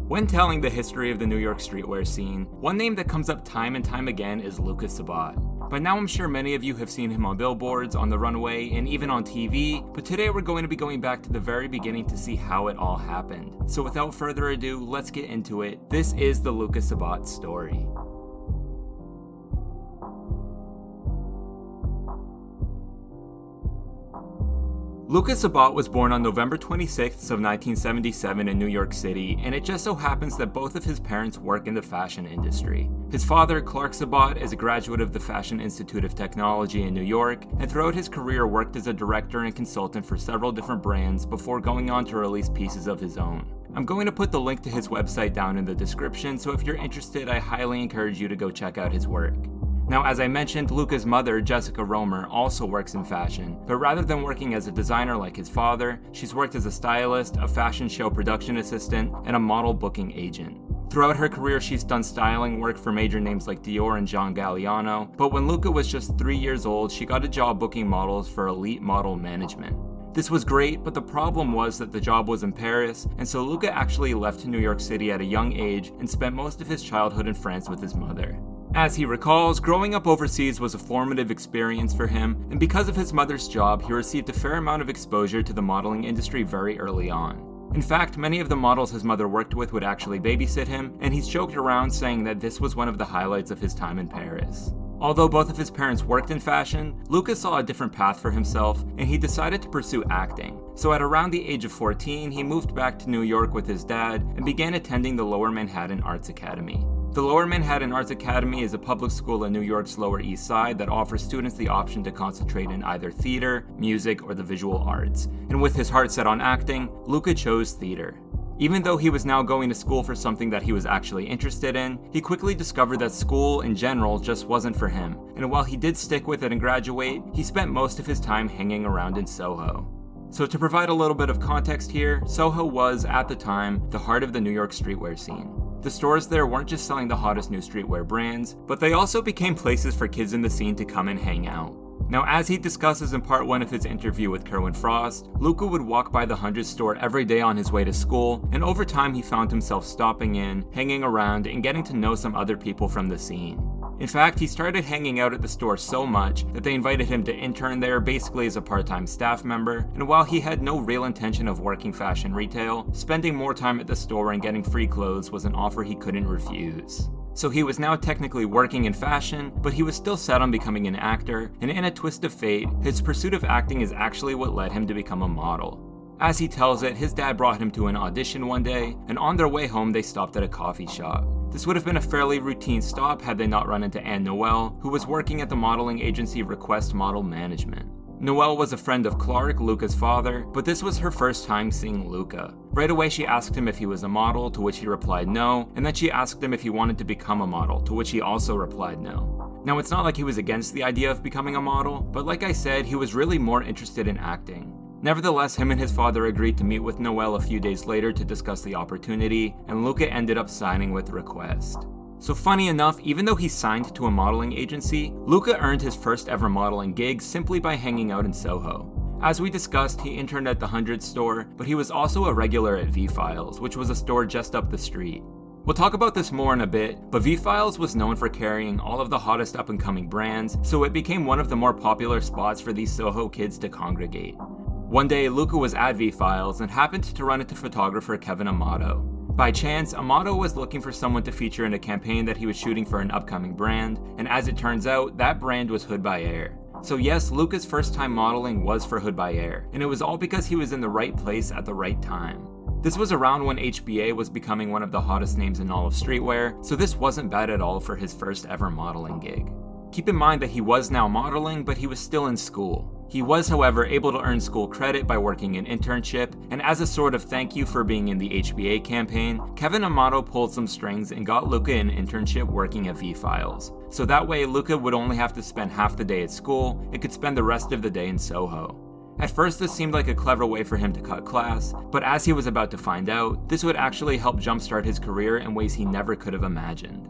When telling the history of the New York streetwear scene, one name that comes up time and time again is Luka Sabbat. By now I'm sure many of you have seen him on billboards, on the runway, and even on TV, but today we're going to be going back to the very beginning to see how it all happened. So without further ado, let's get into it. This is the Luka Sabbat story. Luka Sabbat was born on November 26th of 1977 in New York City, and it just so happens that both of his parents work in the fashion industry. His father, Clark Sabbat, is a graduate of the Fashion Institute of Technology in New York, and throughout his career worked as a director and consultant for several different brands before going on to release pieces of his own. I'm going to put the link to his website down in the description, so if you're interested, I highly encourage you to go check out his work. Now, as I mentioned, Luka's mother, Jessica Romer, also works in fashion, but rather than working as a designer like his father, she's worked as a stylist, a fashion show production assistant, and a model booking agent. Throughout her career, she's done styling work for major names like Dior and John Galliano, but when Luka was just 3 years old, she got a job booking models for Elite Model Management. This was great, but the problem was that the job was in Paris, and so Luka actually left New York City at a young age and spent most of his childhood in France with his mother. As he recalls, growing up overseas was a formative experience for him, and because of his mother's job, he received a fair amount of exposure to the modeling industry very early on. In fact, many of the models his mother worked with would actually babysit him, and he's joked around saying that this was one of the highlights of his time in Paris. Although both of his parents worked in fashion, Luka saw a different path for himself, and he decided to pursue acting. So at around the age of 14, he moved back to New York with his dad and began attending the Lower Manhattan Arts Academy. The Lower Manhattan Arts Academy is a public school in New York's Lower East Side that offers students the option to concentrate in either theater, music, or the visual arts. And with his heart set on acting, Luka chose theater. Even though he was now going to school for something that he was actually interested in, he quickly discovered that school in general just wasn't for him. And while he did stick with it and graduate, he spent most of his time hanging around in SoHo. So to provide a little bit of context here, SoHo was, at the time, the heart of the New York streetwear scene. The stores there weren't just selling the hottest new streetwear brands, but they also became places for kids in the scene to come and hang out. Now, as he discusses in part 1 of his interview with Kerwin Frost, Luka would walk by the 100 store every day on his way to school, and over time he found himself stopping in, hanging around, and getting to know some other people from the scene. In fact, he started hanging out at the store so much that they invited him to intern there basically as a part-time staff member, and while he had no real intention of working fashion retail, spending more time at the store and getting free clothes was an offer he couldn't refuse. So he was now technically working in fashion, but he was still set on becoming an actor, and in a twist of fate, his pursuit of acting is actually what led him to become a model. As he tells it, his dad brought him to an audition one day, and on their way home they stopped at a coffee shop. This would have been a fairly routine stop had they not run into Anne Noel, who was working at the modeling agency Request Model Management. Noel was a friend of Clark, Luka's father, but this was her first time seeing Luka. Right away she asked him if he was a model, to which he replied no, and then she asked him if he wanted to become a model, to which he also replied no. Now it's not like he was against the idea of becoming a model, but like I said, he was really more interested in acting. Nevertheless, him and his father agreed to meet with Noel a few days later to discuss the opportunity, and Luka ended up signing with Request. So funny enough, even though he signed to a modeling agency, Luka earned his first ever modeling gig simply by hanging out in SoHo. As we discussed, he interned at the 100 store, but he was also a regular at V-Files, which was a store just up the street. We'll talk about this more in a bit, but V-Files was known for carrying all of the hottest up-and-coming brands, so it became one of the more popular spots for these SoHo kids to congregate. One day, Luka was at V-Files and happened to run into photographer Kevin Amato. By chance, Amato was looking for someone to feature in a campaign that he was shooting for an upcoming brand, and as it turns out, that brand was Hood by Air. So yes, Luka's first time modeling was for Hood by Air, and it was all because he was in the right place at the right time. This was around when HBA was becoming one of the hottest names in all of streetwear, so this wasn't bad at all for his first ever modeling gig. Keep in mind that he was now modeling, but he was still in school. He was, however, able to earn school credit by working an internship, and as a sort of thank you for being in the HBA campaign, Kevin Amato pulled some strings and got Luka an internship working at V-Files. So that way, Luka would only have to spend half the day at school and could spend the rest of the day in SoHo. At first, this seemed like a clever way for him to cut class, but as he was about to find out, this would actually help jumpstart his career in ways he never could have imagined.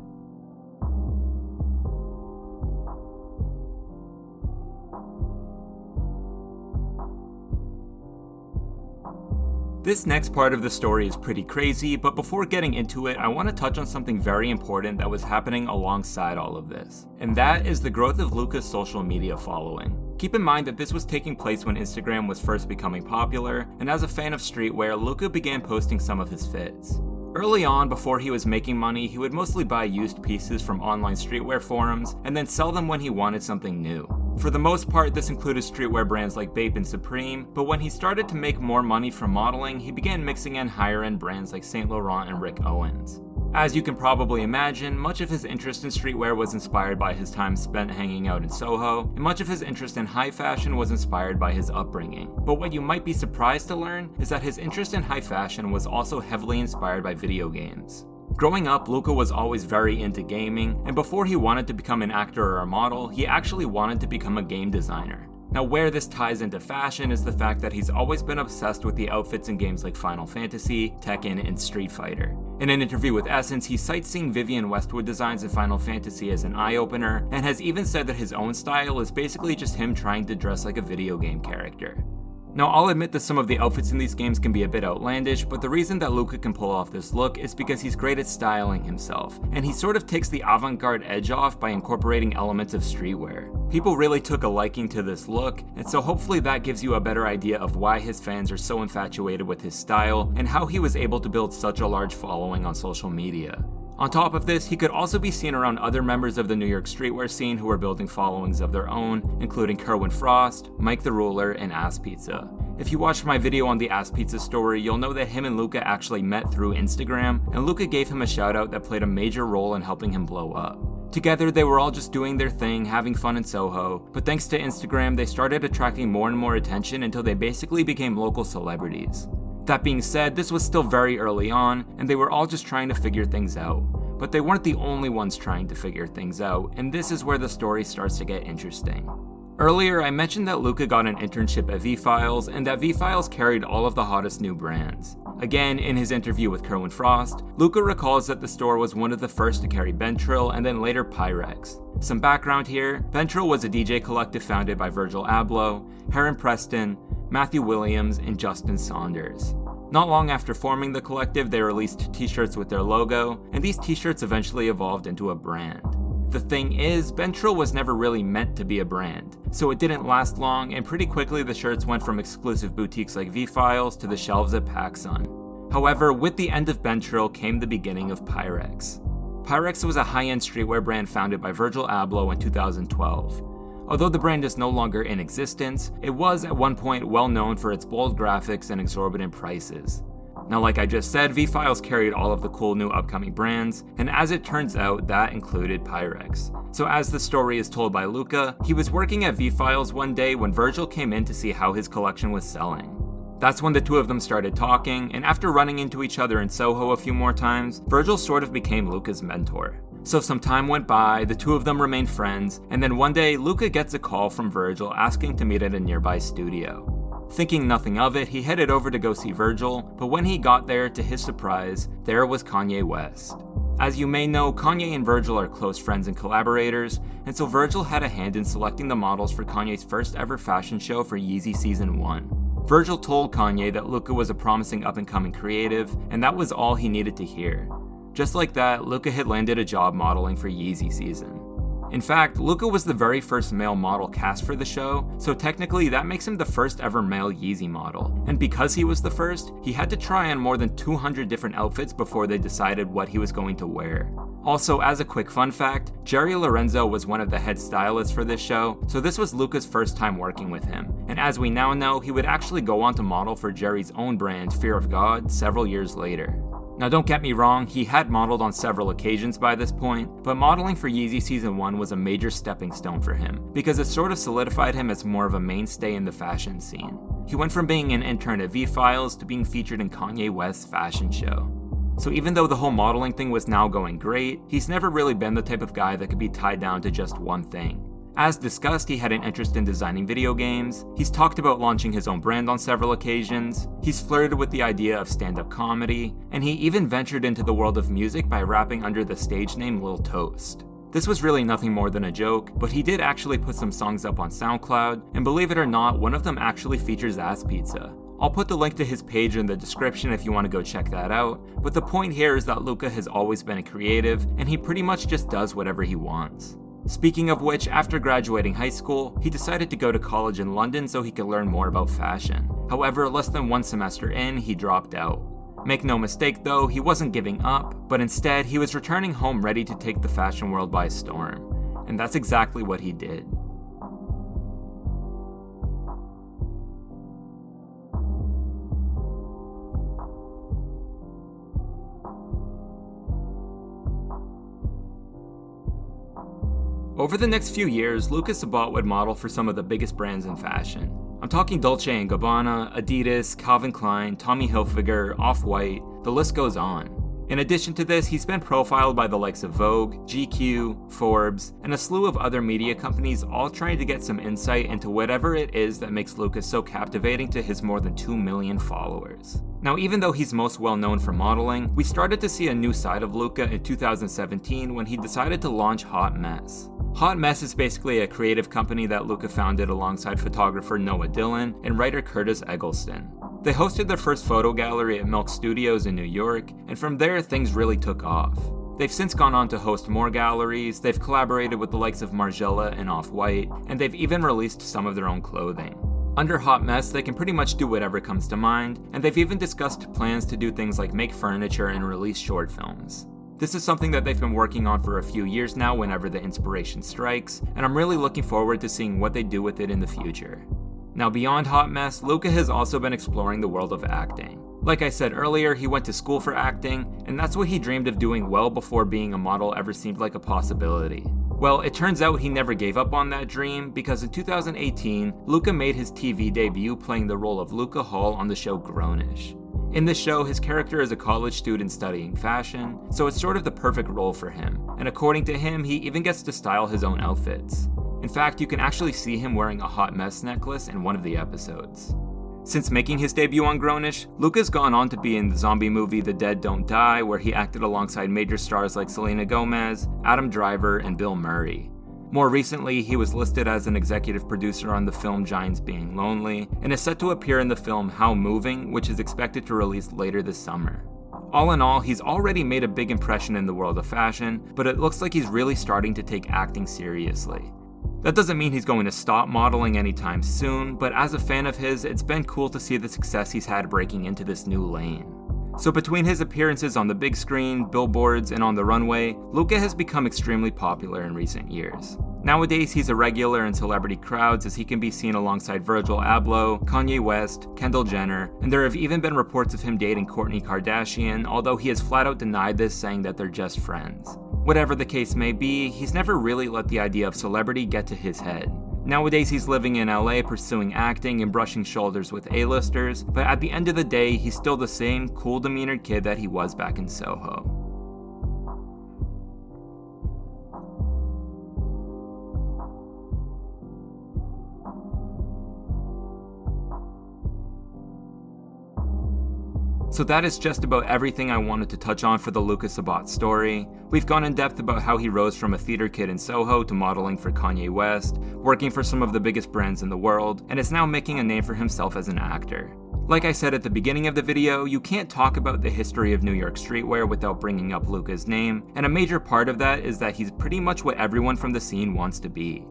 This next part of the story is pretty crazy, but before getting into it, I want to touch on something very important that was happening alongside all of this. And that is the growth of Luka's social media following. Keep in mind that this was taking place when Instagram was first becoming popular, and as a fan of streetwear, Luka began posting some of his fits. Early on, before he was making money, he would mostly buy used pieces from online streetwear forums, and then sell them when he wanted something new. For the most part, this included streetwear brands like Bape and Supreme, but when he started to make more money from modeling, he began mixing in higher-end brands like Saint Laurent and Rick Owens. As you can probably imagine, much of his interest in streetwear was inspired by his time spent hanging out in SoHo, and much of his interest in high fashion was inspired by his upbringing. But what you might be surprised to learn is that his interest in high fashion was also heavily inspired by video games. Growing up, Luka was always very into gaming, and before he wanted to become an actor or a model, he actually wanted to become a game designer. Now, where this ties into fashion is the fact that he's always been obsessed with the outfits in games like Final Fantasy, Tekken, and Street Fighter. In an interview with Essence, he cites seeing Vivienne Westwood designs in Final Fantasy as an eye-opener, and has even said that his own style is basically just him trying to dress like a video game character. Now, I'll admit that some of the outfits in these games can be a bit outlandish, but the reason that Luka can pull off this look is because he's great at styling himself, and he sort of takes the avant-garde edge off by incorporating elements of streetwear. People really took a liking to this look, and so hopefully that gives you a better idea of why his fans are so infatuated with his style, and how he was able to build such a large following on social media. On top of this, he could also be seen around other members of the New York streetwear scene who were building followings of their own, including Kerwin Frost, Mike the Ruler, and Ass Pizza. If you watched my video on the Ass Pizza story, you'll know that him and Luka actually met through Instagram, and Luka gave him a shout out that played a major role in helping him blow up. Together, they were all just doing their thing, having fun in SoHo, but thanks to Instagram, they started attracting more and more attention until they basically became local celebrities. That being said, this was still very early on, and they were all just trying to figure things out. But they weren't the only ones trying to figure things out, and this is where the story starts to get interesting. Earlier, I mentioned that Luka got an internship at V-Files, and that V-Files carried all of the hottest new brands. Again, in his interview with Kerwin Frost, Luka recalls that the store was one of the first to carry Bentrill and then later Pyrex. Some background here, Bentrill was a DJ collective founded by Virgil Abloh, Heron Preston, Matthew Williams, and Justin Saunders. Not long after forming the collective, they released t-shirts with their logo, and these t-shirts eventually evolved into a brand. The thing is, Bentrill was never really meant to be a brand, so it didn't last long, and pretty quickly the shirts went from exclusive boutiques like V-Files to the shelves at PacSun. However, with the end of Bentrill came the beginning of Pyrex. Pyrex was a high-end streetwear brand founded by Virgil Abloh in 2012. Although the brand is no longer in existence, it was at one point well known for its bold graphics and exorbitant prices. Now, like I just said, V-Files carried all of the cool new upcoming brands, and as it turns out, that included Pyrex. So as the story is told by Luka, he was working at V-Files one day when Virgil came in to see how his collection was selling. That's when the two of them started talking, and after running into each other in SoHo a few more times, Virgil sort of became Luka's mentor. So some time went by, the two of them remained friends, and then one day, Luka gets a call from Virgil asking to meet at a nearby studio. Thinking nothing of it, he headed over to go see Virgil, but when he got there, to his surprise, there was Kanye West. As you may know, Kanye and Virgil are close friends and collaborators, and so Virgil had a hand in selecting the models for Kanye's first ever fashion show for Yeezy Season 1. Virgil told Kanye that Luka was a promising up-and-coming creative, and that was all he needed to hear. Just like that, Luka had landed a job modeling for Yeezy Season. In fact, Luka was the very first male model cast for the show, so technically that makes him the first ever male Yeezy model. And because he was the first, he had to try on more than 200 different outfits before they decided what he was going to wear. Also, as a quick fun fact, Jerry Lorenzo was one of the head stylists for this show, so this was Luka's first time working with him. And as we now know, he would actually go on to model for Jerry's own brand, Fear of God, several years later. Now don't get me wrong, he had modeled on several occasions by this point, but modeling for Yeezy Season 1 was a major stepping stone for him, because it sort of solidified him as more of a mainstay in the fashion scene. He went from being an intern at V-Files to being featured in Kanye West's fashion show. So even though the whole modeling thing was now going great, he's never really been the type of guy that could be tied down to just one thing. As discussed, he had an interest in designing video games, he's talked about launching his own brand on several occasions, he's flirted with the idea of stand-up comedy, and he even ventured into the world of music by rapping under the stage name Lil Toast. This was really nothing more than a joke, but he did actually put some songs up on SoundCloud, and believe it or not, one of them actually features Ass Pizza. I'll put the link to his page in the description if you want to go check that out, but the point here is that Luka has always been a creative, and he pretty much just does whatever he wants. Speaking of which, after graduating high school, he decided to go to college in London so he could learn more about fashion. However, less than 1 semester in, he dropped out. Make no mistake though, he wasn't giving up, but instead he was returning home ready to take the fashion world by storm. And that's exactly what he did. Over the next few years, Luka Sabbat would model for some of the biggest brands in fashion. I'm talking Dolce & Gabbana, Adidas, Calvin Klein, Tommy Hilfiger, Off-White, the list goes on. In addition to this, he's been profiled by the likes of Vogue, GQ, Forbes, and a slew of other media companies, all trying to get some insight into whatever it is that makes Luka so captivating to his more than 2 million followers. Now, even though he's most well known for modeling, we started to see a new side of Luka in 2017 when he decided to launch Hot Mess. Hot Mess is basically a creative company that Luka founded alongside photographer Noah Dillon and writer Curtis Eggleston. They hosted their first photo gallery at Milk Studios in New York, and from there things really took off. They've since gone on to host more galleries, they've collaborated with the likes of Margiela and Off-White, and they've even released some of their own clothing. Under Hot Mess, they can pretty much do whatever comes to mind, and they've even discussed plans to do things like make furniture and release short films. This is something that they've been working on for a few years now whenever the inspiration strikes, and I'm really looking forward to seeing what they do with it in the future. Now beyond Hot Mess, Luka has also been exploring the world of acting. Like I said earlier, he went to school for acting, and that's what he dreamed of doing well before being a model ever seemed like a possibility. Well, it turns out he never gave up on that dream, because in 2018, Luka made his TV debut playing the role of Luka Hall on the show Grownish. In this show, his character is a college student studying fashion, so it's sort of the perfect role for him, and according to him, he even gets to style his own outfits. In fact, you can actually see him wearing a Hot Mess necklace in one of the episodes. Since making his debut on Grownish, Luka's gone on to be in the zombie movie The Dead Don't Die, where he acted alongside major stars like Selena Gomez, Adam Driver, and Bill Murray. More recently, he was listed as an executive producer on the film Giants Being Lonely, and is set to appear in the film How Moving, which is expected to release later this summer. All in all, he's already made a big impression in the world of fashion, but it looks like he's really starting to take acting seriously. That doesn't mean he's going to stop modeling anytime soon, but as a fan of his, it's been cool to see the success he's had breaking into this new lane. So between his appearances on the big screen, billboards, and on the runway, Luka has become extremely popular in recent years. Nowadays, he's a regular in celebrity crowds as he can be seen alongside Virgil Abloh, Kanye West, Kendall Jenner, and there have even been reports of him dating Kourtney Kardashian, although he has flat out denied this, saying that they're just friends. Whatever the case may be, he's never really let the idea of celebrity get to his head. Nowadays he's living in LA pursuing acting and brushing shoulders with A-listers, but at the end of the day, he's still the same cool demeanored kid that he was back in SoHo. So that is just about everything I wanted to touch on for the Luka Sabbat story. We've gone in depth about how he rose from a theater kid in SoHo to modeling for Kanye West, working for some of the biggest brands in the world, and is now making a name for himself as an actor. Like I said at the beginning of the video, you can't talk about the history of New York streetwear without bringing up Luka's name, and a major part of that is that he's pretty much what everyone from the scene wants to be.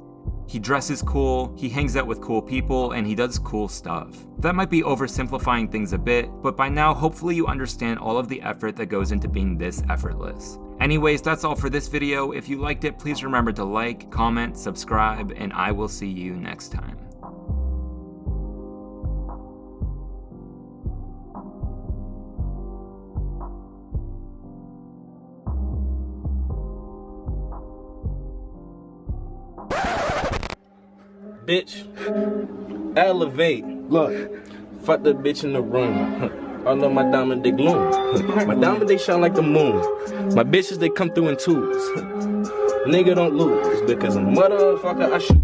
He dresses cool, he hangs out with cool people, and he does cool stuff. That might be oversimplifying things a bit, but by now hopefully you understand all of the effort that goes into being this effortless. Anyways, that's all for this video. If you liked it, please remember to like, comment, subscribe, and I will see you next time. Bitch, elevate. Look, fuck the bitch in the room. All of my diamond, they gloom. My diamond, they shine like the moon. My bitches, they come through in twos. Nigga, don't lose, because a motherfucker, I shoot.